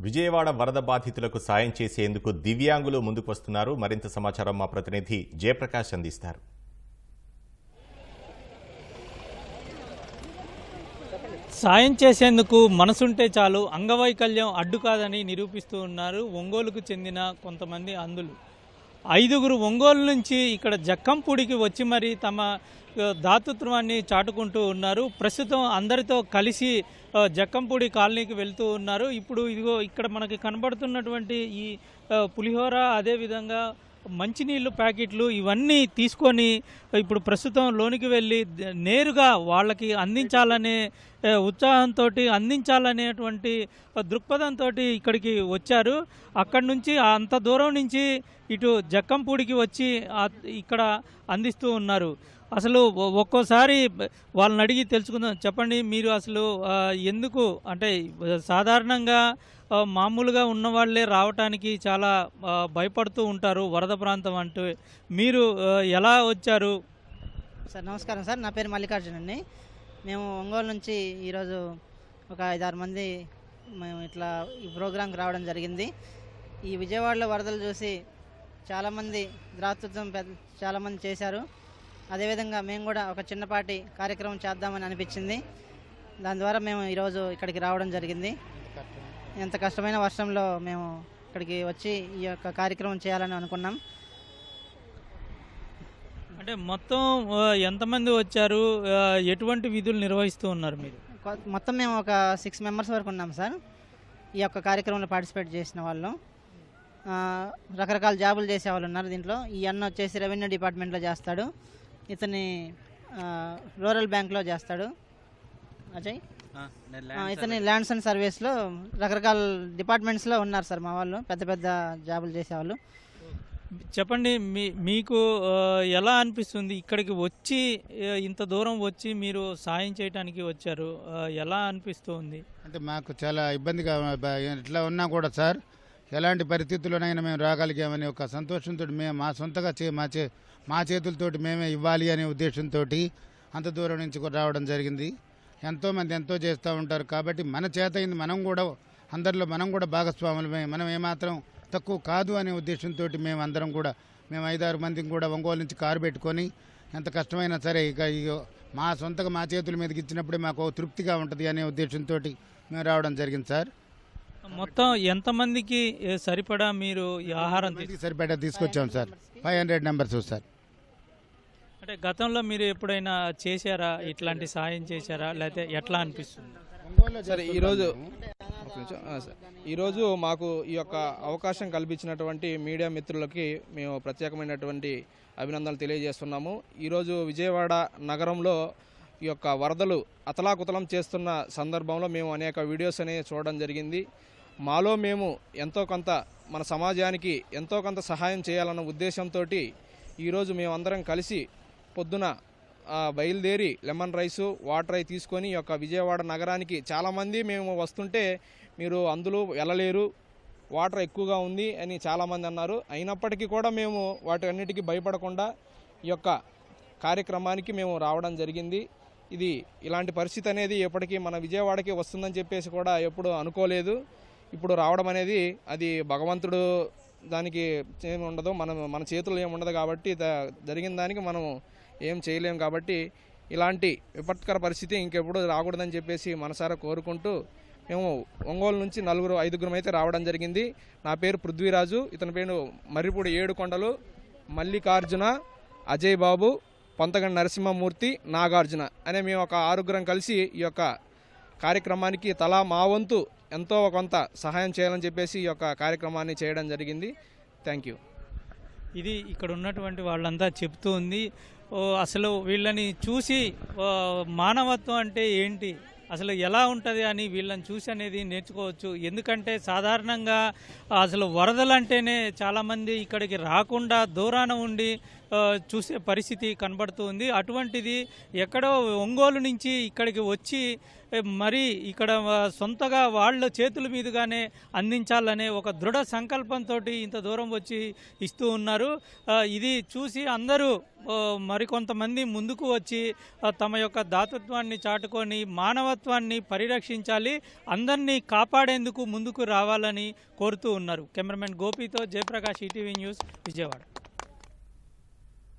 విజయవాడ వరద బాధితులకు సాయం చేసేందుకు దివ్యాంగులు ముందుకొస్తున్నారు. మరింత సమాచారం మా ప్రతినిధి జయప్రకాష్ అందిస్తారు. సాయం చేసేందుకు మనసుంటే చాలు, అంగవైకల్యం అడ్డు కాదని నిరూపిస్తూ ఉన్నారు ఒంగోలుకు చెందిన కొంతమంది అంధులు. 5గురు ఒంగోలు నుంచి ఇక్కడ జక్కంపూడికి వచ్చి మరి తమ దాతృత్వాన్ని చాటుకుంటూ ఉన్నారు. ప్రస్తుతం అందరితో కలిసి జక్కంపూడి కాలనీకి వెళ్తూ ఉన్నారు. ఇప్పుడు ఇదిగో ఇక్కడ మనకి కనబడుతున్నటువంటి ఈ పులిహోర, అదేవిధంగా మంచినీళ్ళు ప్యాకెట్లు ఇవన్నీ తీసుకొని ఇప్పుడు ప్రస్తుతం లోనికి వెళ్ళి నేరుగా వాళ్ళకి అందించాలనే ఉత్సాహంతో, అందించాలనేటువంటి దృక్పథంతో ఇక్కడికి వచ్చారు. అక్కడి నుంచి అంత దూరం నుంచి ఇటు జక్కంపూడికి వచ్చి ఇక్కడ అందిస్తూ ఉన్నారు. అసలు ఒక్కోసారి వాళ్ళని అడిగి తెలుసుకుందాం. చెప్పండి, మీరు అసలు ఎందుకు అంటే సాధారణంగా మామూలుగా ఉన్న వాళ్ళే రావటానికి చాలా భయపడుతూ ఉంటారు వరద ప్రాంతం అంటూ, మీరు ఎలా వచ్చారు? సార్ నమస్కారం సార్, నా పేరు మల్లికార్జున్ అండి. మేము ఒంగోలు నుంచి ఈరోజు ఒక 5-6 మంది మేము ఇట్లా ఈ ప్రోగ్రాంకి రావడం జరిగింది. ఈ విజయవాడలో వరదలు చూసి చాలామంది దాతృత్వం చాలామంది చేశారు. అదేవిధంగా మేము కూడా ఒక చిన్నపాటి కార్యక్రమం చేద్దామని అనిపించింది. దాని ద్వారా మేము ఈరోజు ఇక్కడికి రావడం జరిగింది. ఎంత కష్టమైన వర్షంలో మేము ఇక్కడికి వచ్చి ఈ యొక్క కార్యక్రమం చేయాలని అనుకున్నాం. అంటే మొత్తం ఎంతమంది వచ్చారు, ఎటువంటి విధులు నిర్వహిస్తూ ఉన్నారు మీరు? మొత్తం మేము ఒక 6 మెంబర్స్ వరకు ఉన్నాం సార్. ఈ యొక్క కార్యక్రమంలో పార్టిసిపేట్ చేసిన వాళ్ళు రకరకాల జాబులు చేసే వాళ్ళు ఉన్నారు. దీంట్లో ఈ అన్న వచ్చేసి రెవెన్యూ డిపార్ట్మెంట్లో చేస్తాడు, ఇతని రూరల్ బ్యాంక్లో చేస్తాడు అజయ్, ఇతని ల్యాండ్స్ అండ్ సర్వీస్లో రకరకాల డిపార్ట్మెంట్స్లో ఉన్నారు సార్ మా వాళ్ళు, పెద్ద పెద్ద జాబులు చేసేవాళ్ళు. చెప్పండి, మీకు ఎలా అనిపిస్తుంది ఇక్కడికి వచ్చి, ఇంత దూరం వచ్చి మీరు సాయం చేయడానికి వచ్చారు, ఎలా అనిపిస్తుంది? అంటే మాకు చాలా ఇబ్బందిగా ఇట్లా ఉన్నా కూడా సార్, ఎలాంటి పరిస్థితుల్లోనైనా మేము రాగలిగామని ఒక సంతోషంతో మేము మా సొంతగా మా చేతులతోటి మేమే ఇవ్వాలి అనే ఉద్దేశంతో అంత దూరం నుంచి రావడం జరిగింది. ఎంతోమంది ఎంతో చేస్తూ ఉంటారు కాబట్టి మన చేత అయింది మనం కూడా అందరిలో మనం కూడా భాగస్వాములమే, మనం ఏమాత్రం తక్కువ కాదు అనే ఉద్దేశంతో మేము అందరం కూడా మేము 5-6 మందికి కూడా ఒంగోలు నుంచి కారు పెట్టుకొని ఎంత కష్టమైనా సరే ఇక మా సొంతగా మా చేతుల మీదకి ఇచ్చినప్పుడే మాకు తృప్తిగా ఉంటుంది అనే ఉద్దేశంతో మేము రావడం జరిగింది సార్. మొత్తం ఎంతమందికి సరిపడా మీరు ఈ ఆహారం సరిపడా తీసుకొచ్చాం సార్? 500 members sir. అంటే గతంలో మీరు ఎప్పుడైనా చేశారా, ఇట్లాంటి సాయం చేశారా, లేకపోతే ఎట్లా అనిపిస్తుంది? సరే, ఈరోజు మాకు ఈ యొక్క అవకాశం కల్పించినటువంటి మీడియా మిత్రులకి మేము ప్రత్యేకమైనటువంటి అభినందనలు తెలియజేస్తున్నాము. ఈరోజు విజయవాడ నగరంలో ఈ యొక్క వరదలు అతలాకుతలం చేస్తున్న సందర్భంలో మేము అనేక వీడియోస్ అనేవి చూడడం జరిగింది. మాలో మేము ఎంతో కొంత మన సమాజానికి ఎంతో కొంత సహాయం చేయాలన్న ఉద్దేశంతో ఈరోజు మేమందరం కలిసి పొద్దున బయలుదేరి లెమన్ రైసు, వాటర్ అయి తీసుకొని ఈ యొక్క విజయవాడ నగరానికి చాలామంది మేము వస్తుంటే మీరు అందులో వెళ్ళలేరు, వాటర్ ఎక్కువగా ఉంది అని చాలామంది అన్నారు. అయినప్పటికీ కూడా మేము వాటి అన్నిటికీ భయపడకుండా ఈ యొక్క కార్యక్రమానికి మేము రావడం జరిగింది. ఇది ఇలాంటి పరిస్థితి అనేది ఎప్పటికీ మన విజయవాడకి వస్తుందని చెప్పేసి కూడా ఎప్పుడు అనుకోలేదు. ఇప్పుడు రావడం అనేది అది భగవంతుడు, దానికి ఏమి ఉండదు, మన చేతుల్లో ఏమి ఉండదు కాబట్టి జరిగిన దానికి మనం ఏం చేయలేము. కాబట్టి ఇలాంటి విపత్కర పరిస్థితి ఇంకెప్పుడు రాకూడదని చెప్పేసి మనసారా కోరుకుంటూ మేము ఒంగోలు నుంచి 5గురం అయితే రావడం జరిగింది. నా పేరు పృథ్వీరాజు, ఇతని పేరు మర్రిపూడి ఏడుకొండలు, మల్లికార్జున, అజయ్ బాబు, పొంతగండి నరసింహమూర్తి, నాగార్జున అనే మేము ఒక 6గురం కలిసి ఈ యొక్క కార్యక్రమానికి తలా మా వంతు ఎంతో కొంత సహాయం చేయాలని చెప్పేసి ఈ యొక్క కార్యక్రమాన్ని చేయడం జరిగింది. Thank you. ఇది ఇక్కడ ఉన్నటువంటి వాళ్ళంతా చెప్తూ ఉంది. అసలు వీళ్ళని చూసి మానవత్వం అంటే ఏంటి, అసలు ఎలా ఉంటుంది అని వీళ్ళని చూసి అనేది నేర్చుకోవచ్చు. ఎందుకంటే సాధారణంగా అసలు వరదలు అంటేనే చాలామంది ఇక్కడికి రాకుండా దూరాన ఉండి చూసే పరిస్థితి కనబడుతుంది. అటువంటిది ఎక్కడో ఒంగోలు నుంచి ఇక్కడికి వచ్చి మరి ఇక్కడ సొంతగా వాళ్ళ చేతుల మీదుగానే అందించాలనే ఒక దృఢ సంకల్పంతో ఇంత దూరం వచ్చి ఇస్తూ ఉన్నారు. ఇది చూసి అందరూ మరికొంతమంది ముందుకు వచ్చి తమ యొక్క దాతృత్వాన్ని చాటుకొని మానవత్వాన్ని పరిరక్షించాలి, అందరినీ కాపాడేందుకు ముందుకు రావాలని కోరుతూ ఉన్నారు. కెమెరామెన్ గోపితో జయప్రకాష్, ఈటీవీ న్యూస్, విజయవాడ.